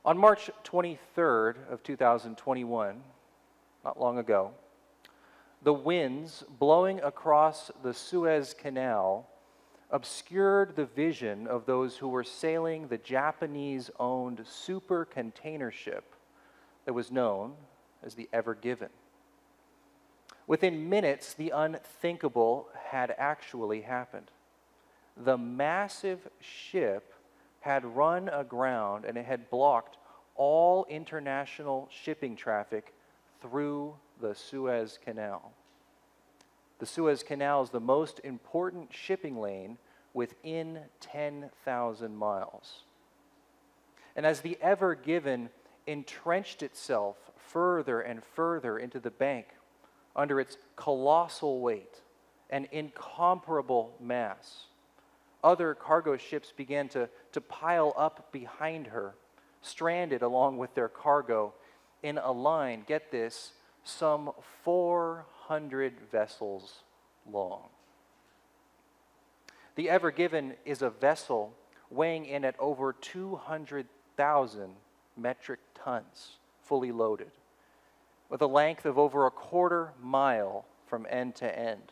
On March 23rd of 2021, not long ago, the winds blowing across the Suez Canal obscured the vision of those who were sailing the Japanese-owned super container ship that was known as the Ever Given. Within minutes, the unthinkable had actually happened. The massive ship had run aground and it had blocked all international shipping traffic through the Suez Canal. The Suez Canal is the most important shipping lane within 10,000 miles. And as the Ever Given entrenched itself further and further into the bank under its colossal weight and incomparable mass, other cargo ships began to pile up behind her, stranded along with their cargo in a line, get this, some 400 vessels long. The Ever Given is a vessel weighing in at over 200,000 metric tons, fully loaded, with a length of over a quarter mile from end to end.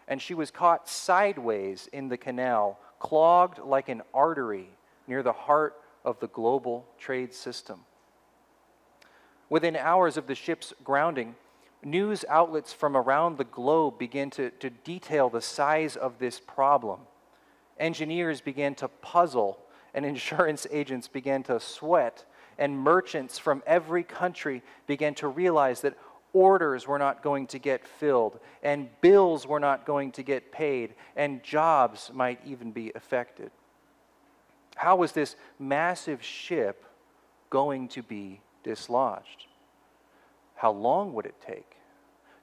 And she was caught sideways in the canal, clogged like an artery near the heart of the global trade system. Within hours of the ship's grounding, news outlets from around the globe began to detail the size of this problem. Engineers began to puzzle, and insurance agents began to sweat, and merchants from every country began to realize that orders were not going to get filled, and bills were not going to get paid, and jobs might even be affected. How was this massive ship going to be dislodged? How long would it take?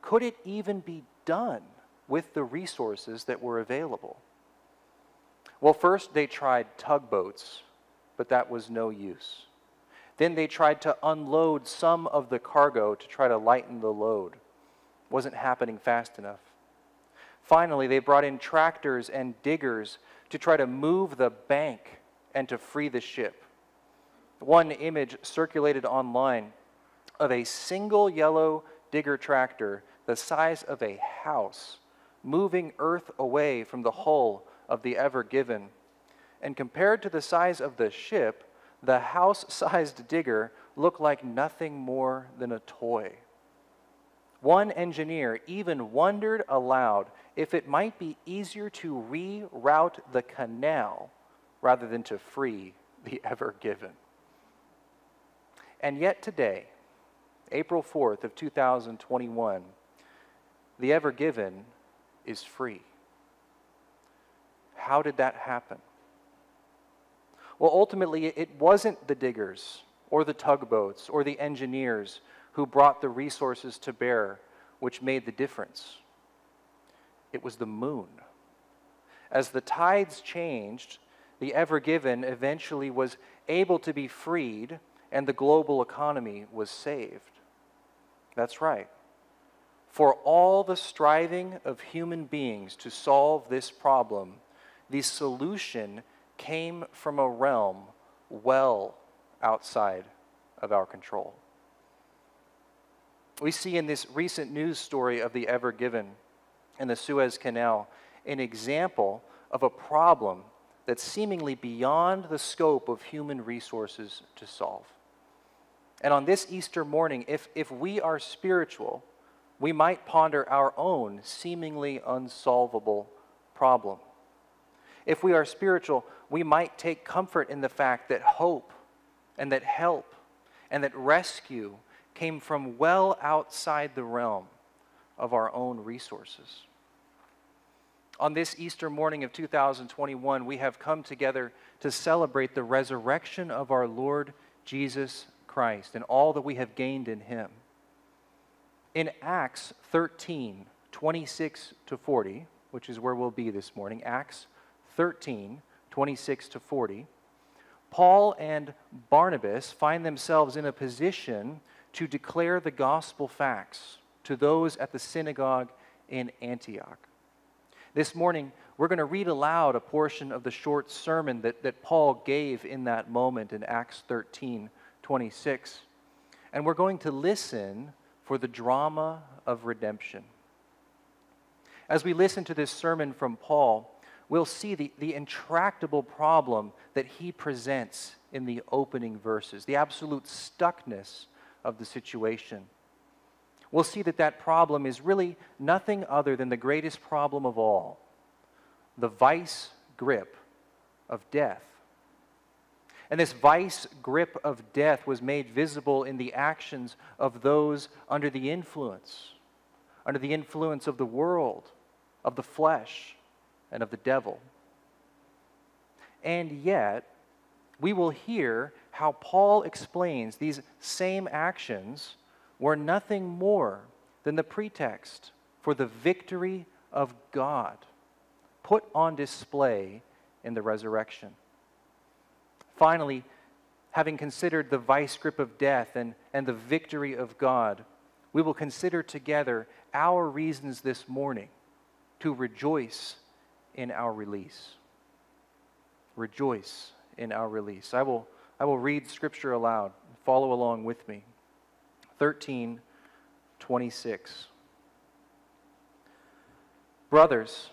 Could it even be done with the resources that were available? Well, first they tried tugboats, but that was no use. Then they tried to unload some of the cargo to try to lighten the load. Wasn't happening fast enough. Finally, they brought in tractors and diggers to try to move the bank and to free the ship. One image circulated online of a single yellow digger tractor the size of a house moving earth away from the hull of the Ever Given. And compared to the size of the ship, the house-sized digger looked like nothing more than a toy. One engineer even wondered aloud if it might be easier to reroute the canal rather than to free the Ever Given. And yet today, April 4th of 2021, the Ever Given is free. How did that happen? Well, ultimately, it wasn't the diggers or the tugboats or the engineers who brought the resources to bear which made the difference. It was the moon. As the tides changed, the Ever Given eventually was able to be freed and the global economy was saved. That's right. For all the striving of human beings to solve this problem, the solution came from a realm well outside of our control. We see in this recent news story of the Ever Given and the Suez Canal an example of a problem that's seemingly beyond the scope of human resources to solve. And on this Easter morning, if we are spiritual, we might ponder our own seemingly unsolvable problem. If we are spiritual, we might take comfort in the fact that hope and that help and that rescue came from well outside the realm of our own resources. On this Easter morning of 2021, we have come together to celebrate the resurrection of our Lord Jesus Christ and all that we have gained in him. In Acts 13, 26 to 40, which is where we'll be this morning, Acts 13, 26 to 40, Paul and Barnabas find themselves in a position to declare the gospel facts to those at the synagogue in Antioch. This morning, we're going to read aloud a portion of the short sermon that Paul gave in that moment in Acts 13:26. And we're going to listen for the drama of redemption. As we listen to this sermon from Paul, we'll see the intractable problem that he presents in the opening verses, the absolute stuckness of the situation. We'll see that problem is really nothing other than the greatest problem of all, the vice grip of death. And this vice grip of death was made visible in the actions of those under the influence of the world, of the flesh, and of the devil. And yet, we will hear how Paul explains these same actions were nothing more than the pretext for the victory of God put on display in the resurrection. Finally, having considered the vice grip of death and the victory of God, we will consider together our reasons this morning to rejoice in our release. Rejoice in our release. I will read Scripture aloud. Follow along with me. 13:26. Brothers,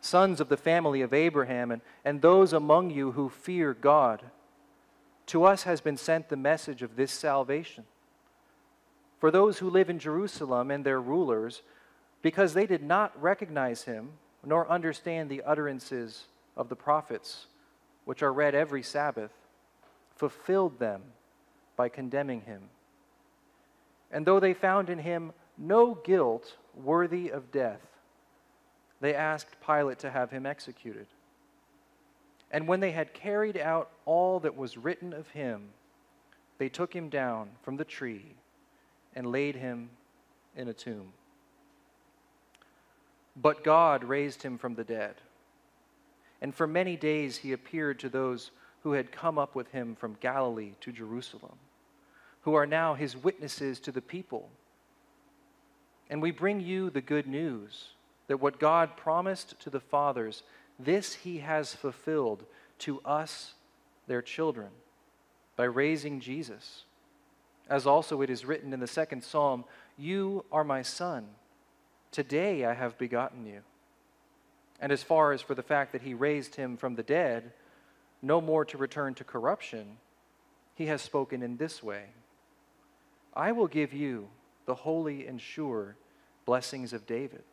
sons of the family of Abraham, and those among you who fear God, to us has been sent the message of this salvation. For those who live in Jerusalem and their rulers, because they did not recognize him, nor understand the utterances of the prophets, which are read every Sabbath, fulfilled them by condemning him. And though they found in him no guilt worthy of death, they asked Pilate to have him executed. And when they had carried out all that was written of him, they took him down from the tree and laid him in a tomb. But God raised him from the dead. And for many days he appeared to those who had come up with him from Galilee to Jerusalem, who are now his witnesses to the people. And we bring you the good news that what God promised to the fathers, this he has fulfilled to us, their children, by raising Jesus. As also it is written in the second psalm, "You are my son. Today I have begotten you." And as far as for the fact that he raised him from the dead, no more to return to corruption, he has spoken in this way, "I will give you the holy and sure blessings of David."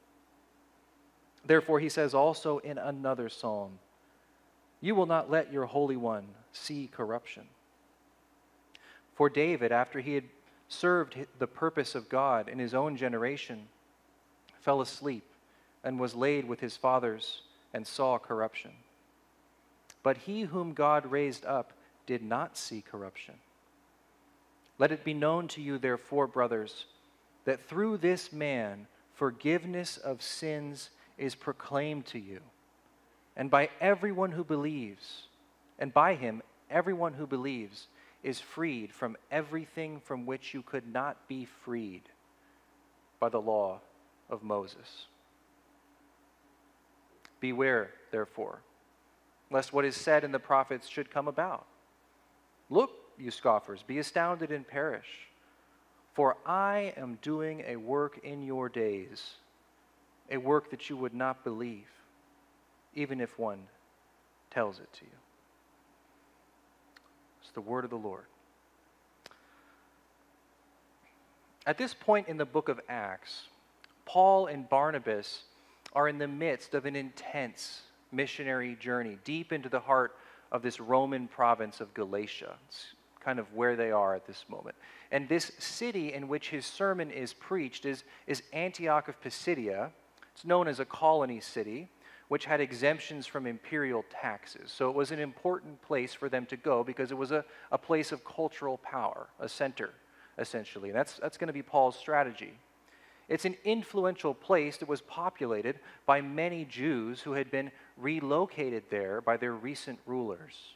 Therefore he says also in another psalm, "You will not let your Holy One see corruption." For David, after he had served the purpose of God in his own generation, fell asleep and was laid with his fathers and saw corruption. But he whom God raised up did not see corruption. Let it be known to you, therefore, brothers, that through this man forgiveness of sins is proclaimed to you, and by everyone who believes, and by him everyone who believes is freed from everything from which you could not be freed by the law of Moses. Beware, therefore, lest what is said in the prophets should come about. Look, you scoffers, be astounded and perish, for I am doing a work in your days, a work that you would not believe, even if one tells it to you. It's the word of the Lord. At this point in the book of Acts, Paul and Barnabas are in the midst of an intense missionary journey deep into the heart of this Roman province of Galatia. It's kind of where they are at this moment. And this city in which his sermon is preached is Antioch of Pisidia. It's known as a colony city, which had exemptions from imperial taxes. So it was an important place for them to go because it was a place of cultural power, a center, essentially. And that's going to be Paul's strategy. It's an influential place that was populated by many Jews who had been relocated there by their recent rulers.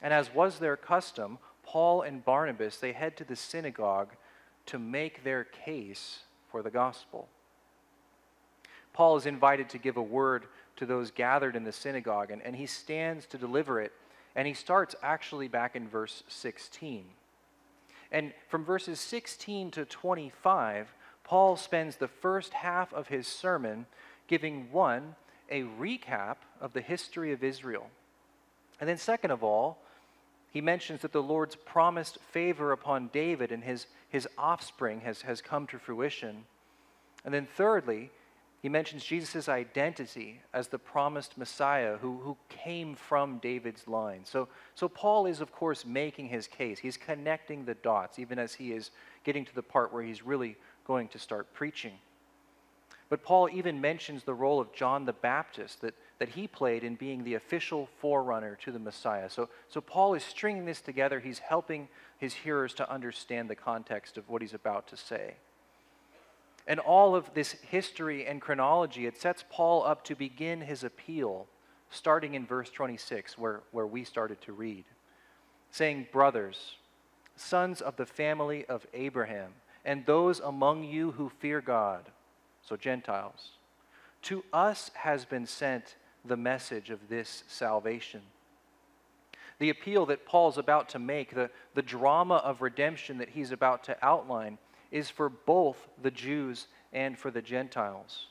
And as was their custom, Paul and Barnabas, they head to the synagogue to make their case for the gospel. Paul is invited to give a word to those gathered in the synagogue, and he stands to deliver it, and he starts actually back in verse 16. And from verses 16 to 25, Paul spends the first half of his sermon giving, one, a recap of the history of Israel. And then second of all, he mentions that the Lord's promised favor upon David and his offspring has come to fruition. And then thirdly, he mentions Jesus' identity as the promised Messiah who came from David's line. So Paul is, of course, making his case. He's connecting the dots, even as he is getting to the part where he's really going to start preaching. But Paul even mentions the role of John the Baptist that he played in being the official forerunner to the Messiah. So Paul is stringing this together. He's helping his hearers to understand the context of what he's about to say. And all of this history and chronology, it sets Paul up to begin his appeal, starting in verse 26, where we started to read, saying, "Brothers, sons of the family of Abraham, and those among you who fear God," so Gentiles, "to us has been sent the message of this salvation." The appeal that Paul's about to make, the drama of redemption that he's about to outline, is for both the Jews and for the Gentiles.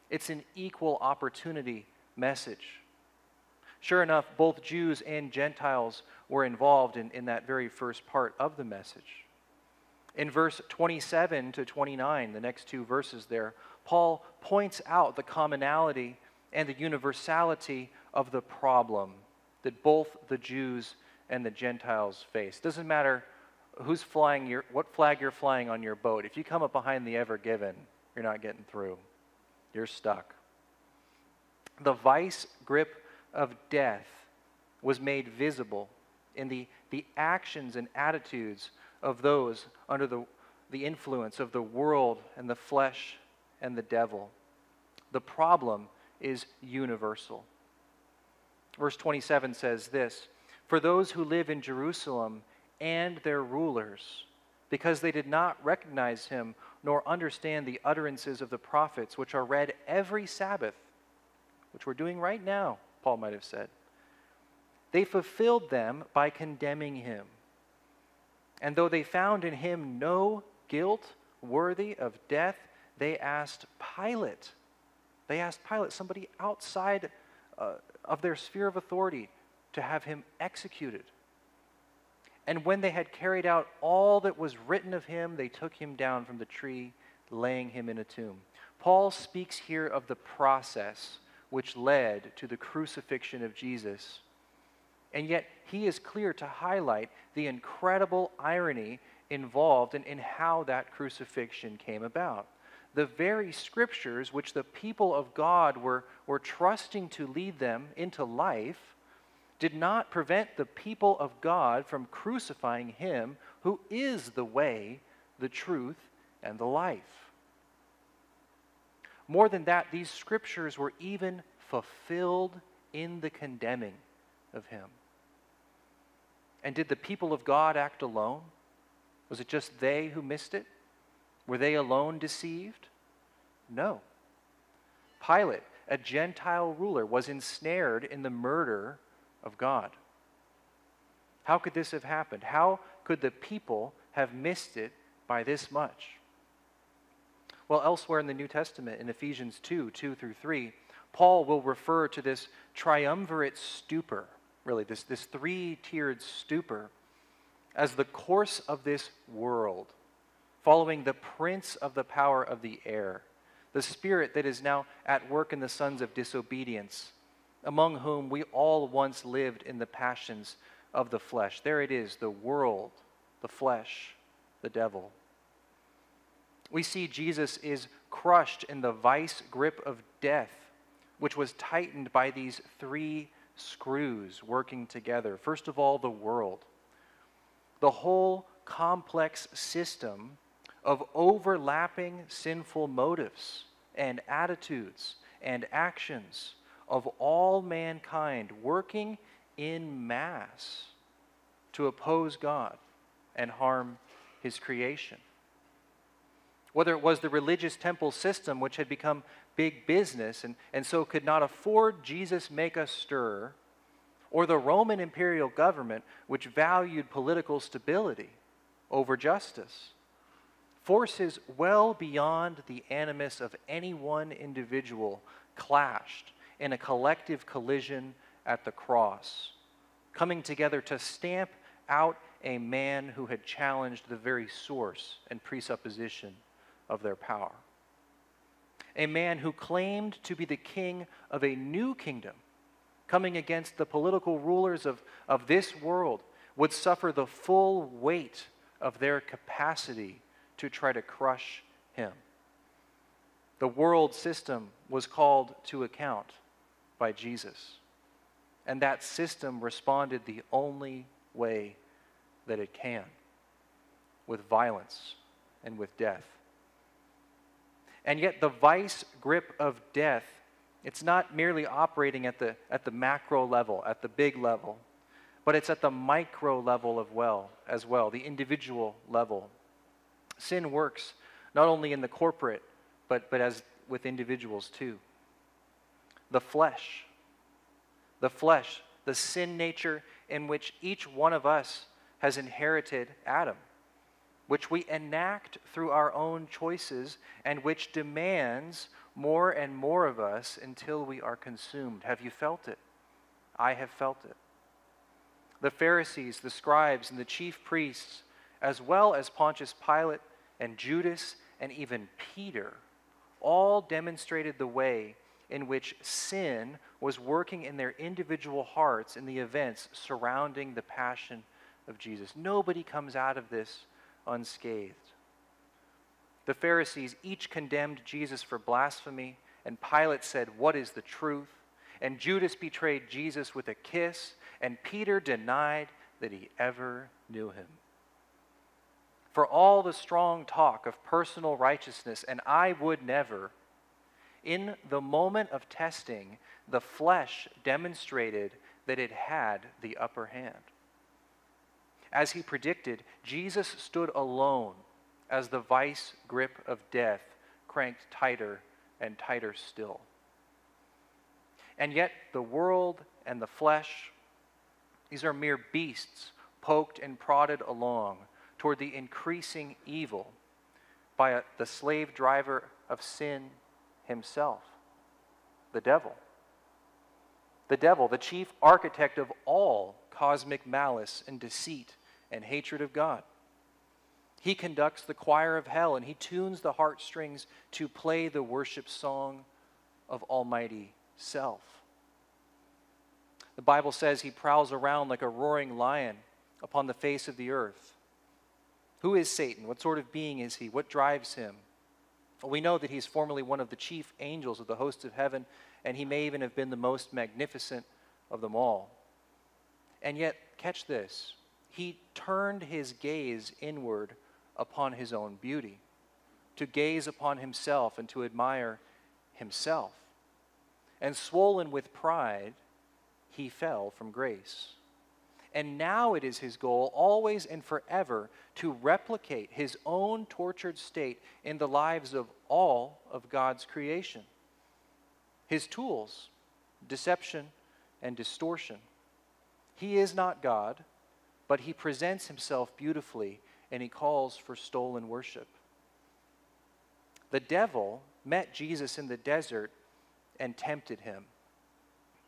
It's an equal opportunity message. Sure enough, both Jews and Gentiles were involved in that very first part of the message. In verse 27 to 29, the next two verses there, Paul points out the commonality and the universality of the problem that both the Jews and the Gentiles face. Doesn't matter who's flying what flag you're flying on your boat. If you come up behind the Ever Given, you're not getting through. You're stuck. The vice grip of death was made visible in the actions and attitudes of those under the influence of the world and the flesh and the devil. The problem is universal. Verse 27 says this, "For those who live in Jerusalem and their rulers, because they did not recognize him nor understand the utterances of the prophets, which are read every Sabbath," which we're doing right now, Paul might have said, "they fulfilled them by condemning him. And though they found in him no guilt worthy of death, they asked Pilate, somebody outside of their sphere of authority, to have him executed. And when they had carried out all that was written of him, they took him down from the tree, laying him in a tomb." Paul speaks here of the process which led to the crucifixion of Jesus. And yet he is clear to highlight the incredible irony involved in how that crucifixion came about. The very scriptures which the people of God were trusting to lead them into life did not prevent the people of God from crucifying him who is the way, the truth, and the life. More than that, these scriptures were even fulfilled in the condemning of him. And did the people of God act alone? Was it just they who missed it? Were they alone deceived? No. Pilate, a Gentile ruler, was ensnared in the murder of God. How could this have happened? How could the people have missed it by this much? Well, elsewhere in the New Testament, in Ephesians 2:2-3, Paul will refer to this triumvirate stupor, really this three-tiered stupor, as the course of this world, following the prince of the power of the air, the spirit that is now at work in the sons of disobedience, among whom we all once lived in the passions of the flesh. There it is, the world, the flesh, the devil. We see Jesus is crushed in the vice grip of death, which was tightened by these three screws working together. First of all, the world. The whole complex system of overlapping sinful motives and attitudes and actions of all mankind working in mass to oppose God and harm his creation. Whether it was the religious temple system, which had become big business and so could not afford Jesus make a stir, or the Roman imperial government, which valued political stability over justice. Forces well beyond the animus of any one individual clashed in a collective collision at the cross, coming together to stamp out a man who had challenged the very source and presupposition of their power. A man who claimed to be the king of a new kingdom, coming against the political rulers of this world, would suffer the full weight of their capacity to try to crush him. The world system was called to account by Jesus, and that system responded the only way that it can, with violence and with death. And yet the vice grip of death, it's not merely operating at the macro level, at the big level, but it's at the micro level as well, the individual level. Sin works not only in the corporate, but as with individuals too. The flesh, the sin nature in which each one of us has inherited Adam, which we enact through our own choices and which demands more and more of us until we are consumed. Have you felt it? I have felt it. The Pharisees, the scribes, and the chief priests, as well as Pontius Pilate and Judas and even Peter, all demonstrated the way in which sin was working in their individual hearts in the events surrounding the passion of Jesus. Nobody comes out of this unscathed. The Pharisees each condemned Jesus for blasphemy, and Pilate said, "What is the truth?" And Judas betrayed Jesus with a kiss, and Peter denied that he ever knew him. For all the strong talk of personal righteousness, and I would never, in the moment of testing, the flesh demonstrated that it had the upper hand. As he predicted, Jesus stood alone as the vice grip of death cranked tighter and tighter still. And yet the world and the flesh, these are mere beasts poked and prodded along toward the increasing evil by the slave driver of sin himself, the devil. The devil, the chief architect of all cosmic malice and deceit and hatred of God. He conducts the choir of hell, and he tunes the heartstrings to play the worship song of Almighty Self. The Bible says he prowls around like a roaring lion upon the face of the earth. Who is Satan? What sort of being is he? What drives him? Well, we know that he's formerly one of the chief angels of the hosts of heaven, and he may even have been the most magnificent of them all. And yet, catch this, he turned his gaze inward upon his own beauty, to gaze upon himself and to admire himself. And swollen with pride, he fell from grace. And now it is his goal, always and forever, to replicate his own tortured state in the lives of all of God's creation. His tools, deception and distortion. He is not God, but he presents himself beautifully, and he calls for stolen worship. The devil met Jesus in the desert and tempted him.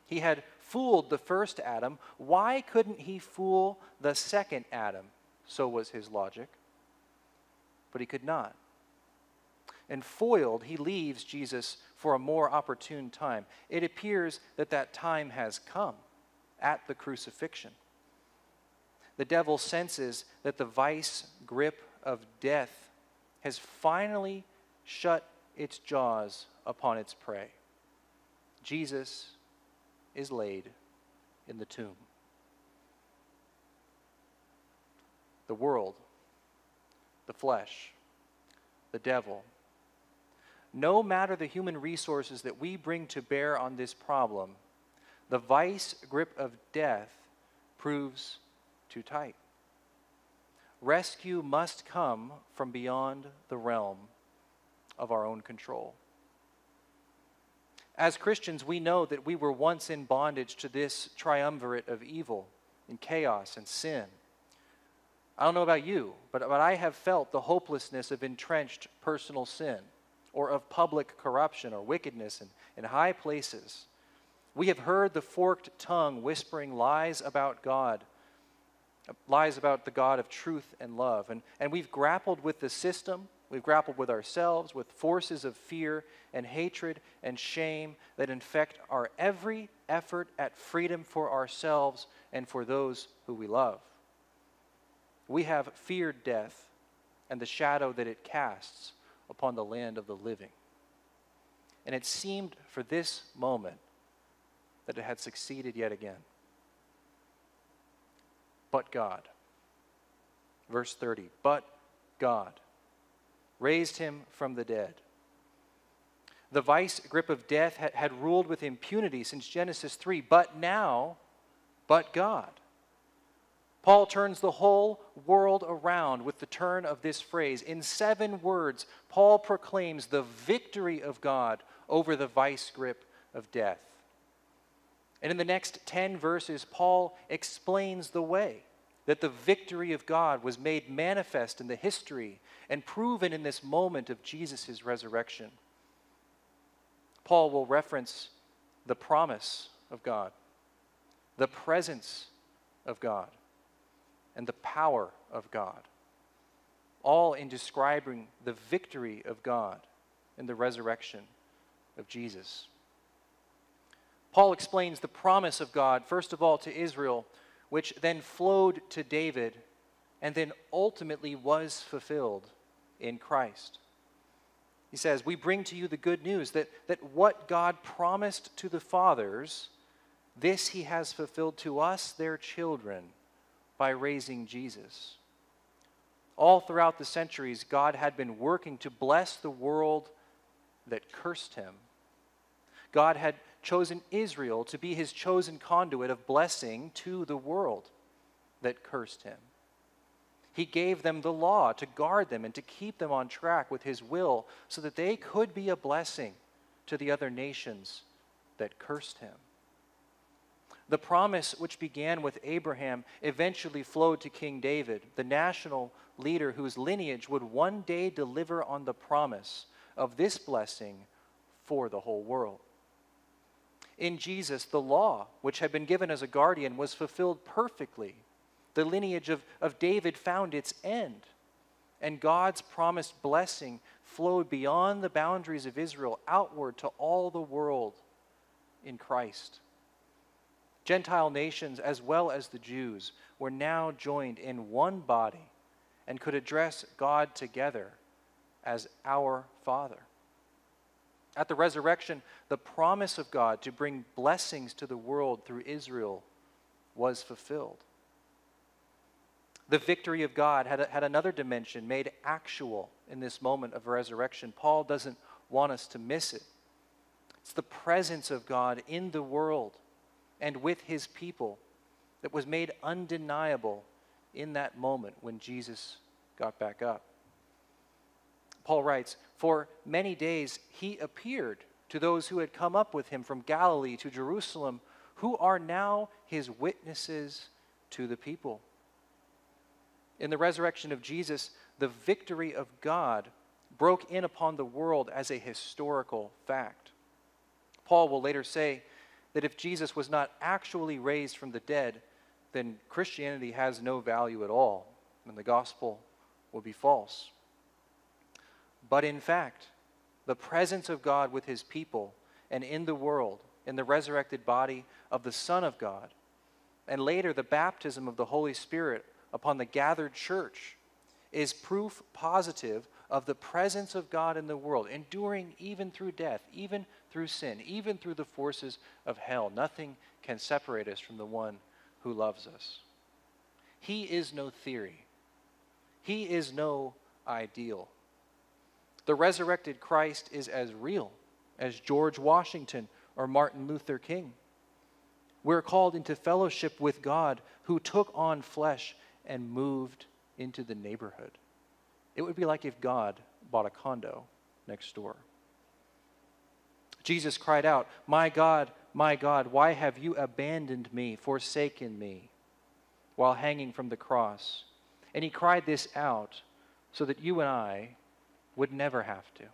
He had fooled the first Adam. Why couldn't he fool the second Adam? So was his logic. But he could not. And foiled, he leaves Jesus for a more opportune time. It appears that that time has come at the crucifixion. The devil senses that the vice grip of death has finally shut its jaws upon its prey. Jesus is laid in the tomb. The world, the flesh, the devil, no matter the human resources that we bring to bear on this problem, the vice grip of death proves too tight. Rescue must come from beyond the realm of our own control. As Christians, we know that we were once in bondage to this triumvirate of evil and chaos and sin. I don't know about you, but I have felt the hopelessness of entrenched personal sin or of public corruption or wickedness in high places. We have heard the forked tongue whispering lies about God, lies about the God of truth and love. And we've grappled with the system. We've grappled with ourselves, with forces of fear and hatred and shame that infect our every effort at freedom for ourselves and for those who we love. We have feared death and the shadow that it casts upon the land of the living. And it seemed for this moment that it had succeeded yet again. But God, verse 30, but God raised him from the dead. The vice grip of death had ruled with impunity since Genesis 3, but God. Paul turns the whole world around with the turn of this phrase. In 7 words, Paul proclaims the victory of God over the vice grip of death. And in the next 10 verses, Paul explains the way that the victory of God was made manifest in the history and proven in this moment of Jesus' resurrection. Paul will reference the promise of God, the presence of God, and the power of God, all in describing the victory of God in the resurrection of Jesus. Paul explains the promise of God, first of all to Israel, which then flowed to David and then ultimately was fulfilled in Christ. He says, we bring to you the good news that what God promised to the fathers, this he has fulfilled to us, their children, by raising Jesus. All throughout the centuries, God had been working to bless the world that cursed him. God had chosen Israel to be his chosen conduit of blessing to the world that cursed him. He gave them the law to guard them and to keep them on track with his will so that they could be a blessing to the other nations that cursed him. The promise which began with Abraham eventually flowed to King David, the national leader whose lineage would one day deliver on the promise of this blessing for the whole world. In Jesus, the law, which had been given as a guardian, was fulfilled perfectly. The lineage of David found its end, and God's promised blessing flowed beyond the boundaries of Israel outward to all the world in Christ. Gentile nations, as well as the Jews, were now joined in one body and could address God together as our Father. At the resurrection, the promise of God to bring blessings to the world through Israel was fulfilled. The victory of God had another dimension made actual in this moment of resurrection. Paul doesn't want us to miss it. It's the presence of God in the world and with his people that was made undeniable in that moment when Jesus got back up. Paul writes, for many days he appeared to those who had come up with him from Galilee to Jerusalem, who are now his witnesses to the people. In the resurrection of Jesus, the victory of God broke in upon the world as a historical fact. Paul will later say that if Jesus was not actually raised from the dead, then Christianity has no value at all, and the gospel will be false. But in fact, the presence of God with his people and in the world, in the resurrected body of the Son of God, and later the baptism of the Holy Spirit upon the gathered church, is proof positive of the presence of God in the world, enduring even through death, even through sin, even through the forces of hell. Nothing can separate us from the one who loves us. He is no theory. He is no ideal. The resurrected Christ is as real as George Washington or Martin Luther King. We're called into fellowship with God who took on flesh and moved into the neighborhood. It would be like if God bought a condo next door. Jesus cried out, my God, why have you abandoned me, forsaken me?" while hanging from the cross. And he cried this out so that you and I would never have to.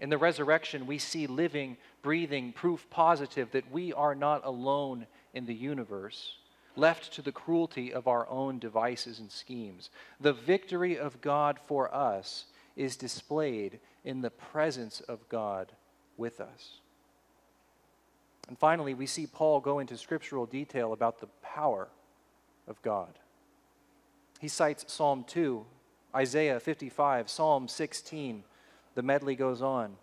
In the resurrection, we see living, breathing, proof positive that we are not alone in the universe, left to the cruelty of our own devices and schemes. The victory of God for us is displayed in the presence of God with us. And finally, we see Paul go into scriptural detail about the power of God. He cites Psalm 2, Isaiah 55, Psalm 16. The medley goes on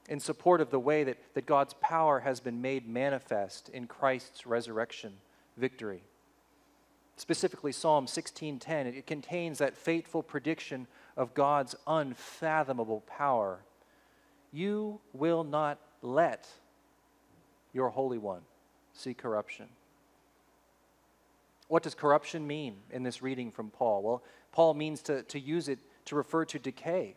in support of the way that God's power has been made manifest in Christ's resurrection victory. Specifically, Psalm 16:10, it contains that fateful prediction of God's unfathomable power. You will not let your Holy One see corruption. What does corruption mean in this reading from Paul? Well, Paul means to use it to refer to decay,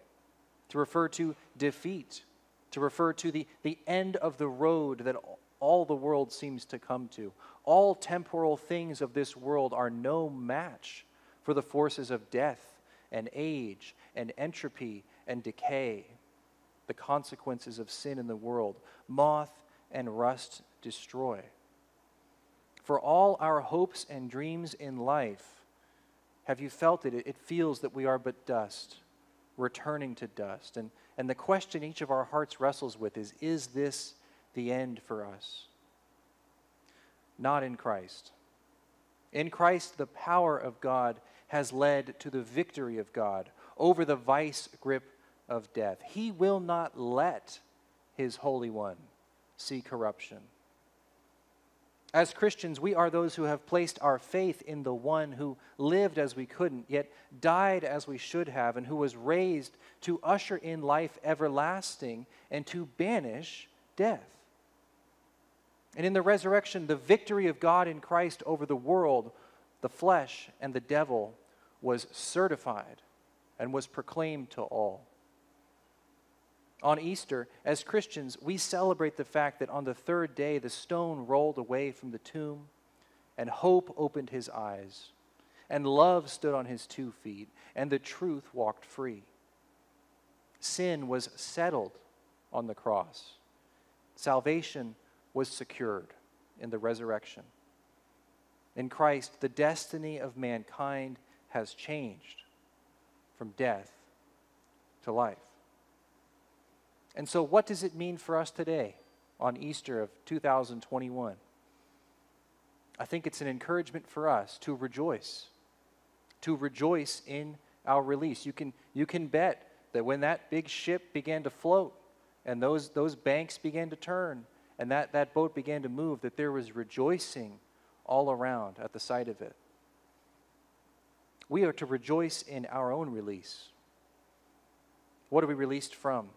to refer to defeat, to refer to the end of the road that all the world seems to come to. All temporal things of this world are no match for the forces of death and age and entropy and decay, the consequences of sin in the world. Moth and rust destroy. For all our hopes and dreams in life, have you felt it? It feels that we are but dust, returning to dust. And the question each of our hearts wrestles with is this the end for us? Not in Christ. In Christ, the power of God has led to the victory of God over the vice grip of death. He will not let his Holy One see corruption. As Christians, we are those who have placed our faith in the one who lived as we couldn't, yet died as we should have, and who was raised to usher in life everlasting and to banish death. And in the resurrection, the victory of God in Christ over the world, the flesh, and the devil was certified and was proclaimed to all. On Easter, as Christians, we celebrate the fact that on the third day the stone rolled away from the tomb, and hope opened his eyes, and love stood on his 2 feet, and the truth walked free. Sin was settled on the cross. Salvation was secured in the resurrection. In Christ, the destiny of mankind has changed from death to life. And so what does it mean for us today on Easter of 2021? I think it's an encouragement for us to rejoice in our release. You can bet that when that big ship began to float and those banks began to turn and that boat began to move, that there was rejoicing all around at the sight of it. We are to rejoice in our own release. What are we released from?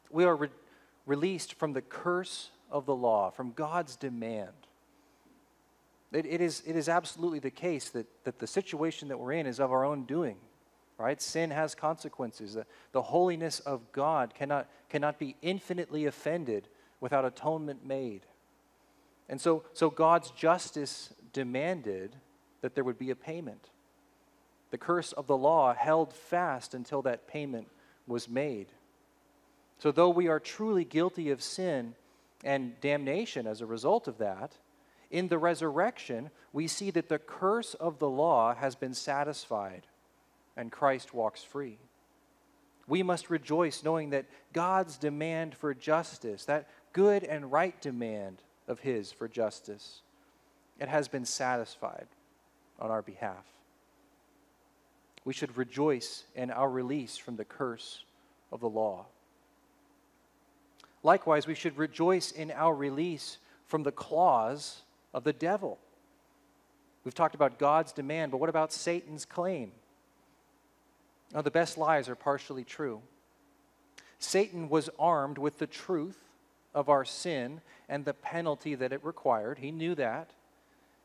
We are released from the curse of the law, from God's demand. It is absolutely the case that the situation that we're in is of our own doing, right? Sin has consequences. The holiness of God cannot be infinitely offended without atonement made. And so God's justice demanded that there would be a payment. The curse of the law held fast until that payment was made. So though we are truly guilty of sin and damnation as a result of that, in the resurrection, we see that the curse of the law has been satisfied and Christ walks free. We must rejoice knowing that God's demand for justice, that good and right demand of his for justice, it has been satisfied on our behalf. We should rejoice in our release from the curse of the law. Likewise, we should rejoice in our release from the claws of the devil. We've talked about God's demand, but what about Satan's claim? Now, the best lies are partially true. Satan was armed with the truth of our sin and the penalty that it required. He knew that.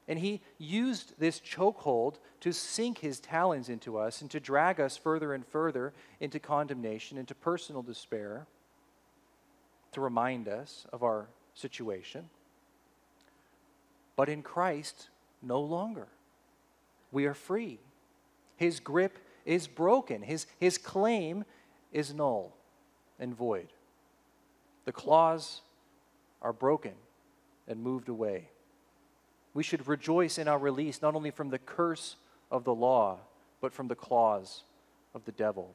And he used this chokehold to sink his talons into us and to drag us further and further into condemnation, into personal despair. to remind us of our situation. But in Christ, no longer. We are free. His grip is broken. His claim is null and void. The claws are broken and moved away. We should rejoice in our release, not only from the curse of the law, but from the claws of the devil.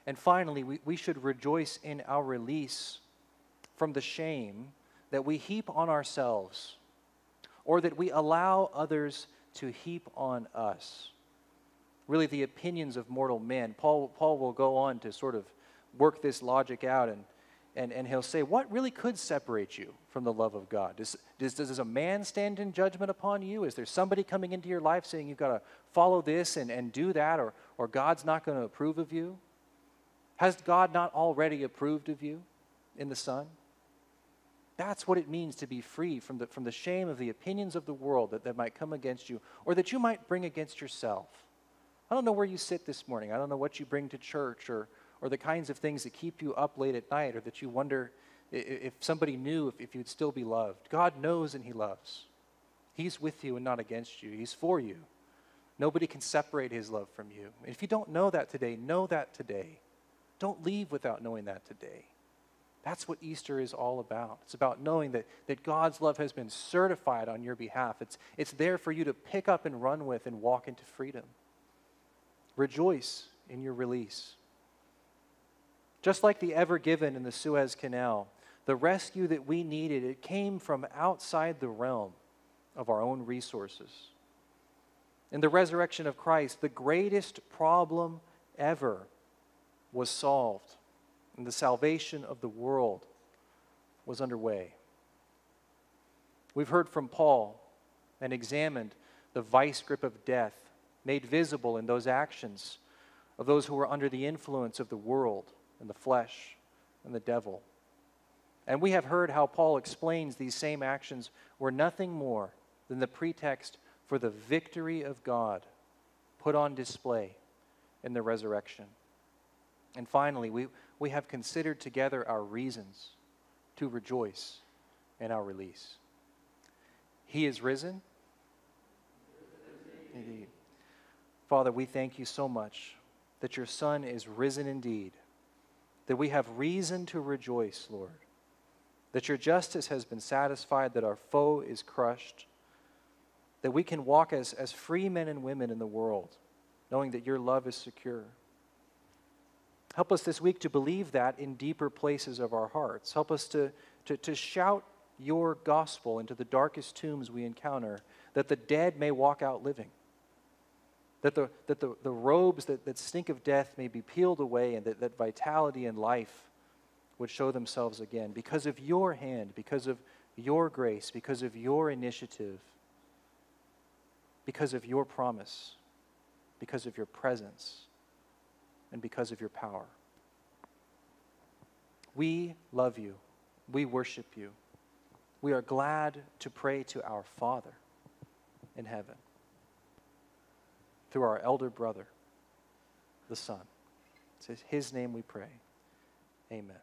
And finally, we should rejoice in our release from the shame that we heap on ourselves, or that we allow others to heap on us. Really, the opinions of mortal men. Paul will go on to sort of work this logic out, and he'll say, what really could separate you from the love of God? Does a man stand in judgment upon you? Is there somebody coming into your life saying you've got to follow this and do that, or God's not going to approve of you? Has God not already approved of you in the Son? That's what it means to be free from the shame of the opinions of the world that might come against you, or that you might bring against yourself. I don't know where you sit this morning. I don't know what you bring to church, or the kinds of things that keep you up late at night, or that you wonder if somebody knew if you'd still be loved. God knows and He loves. He's with you and not against you. He's for you. Nobody can separate His love from you. And if you don't know that today, know that today. Don't leave without knowing that today. That's what Easter is all about. It's about knowing that God's love has been certified on your behalf. It's there for you to pick up and run with and walk into freedom. Rejoice in your release. Just like the Ever Given in the Suez Canal, the rescue that we needed, it came from outside the realm of our own resources. In the resurrection of Christ, the greatest problem ever was solved, and the salvation of the world was underway. We've heard from Paul and examined the vice grip of death made visible in those actions of those who were under the influence of the world and the flesh and the devil. And we have heard how Paul explains these same actions were nothing more than the pretext for the victory of God put on display in the resurrection. And finally, we have considered together our reasons to rejoice in our release. He is risen. Indeed. Father, we thank you so much that your Son is risen indeed, that we have reason to rejoice, Lord, that your justice has been satisfied, that our foe is crushed, that we can walk as free men and women in the world, knowing that your love is secure. Help us this week to believe that in deeper places of our hearts. Help us to shout your gospel into the darkest tombs we encounter, that the dead may walk out living, that the robes that stink of death may be peeled away, and that vitality and life would show themselves again because of your hand, because of your grace, because of your initiative, because of your promise, because of your presence, and because of your power. We love you. We worship you. We are glad to pray to our Father in heaven through our elder brother, the Son. It's in his name we pray. Amen.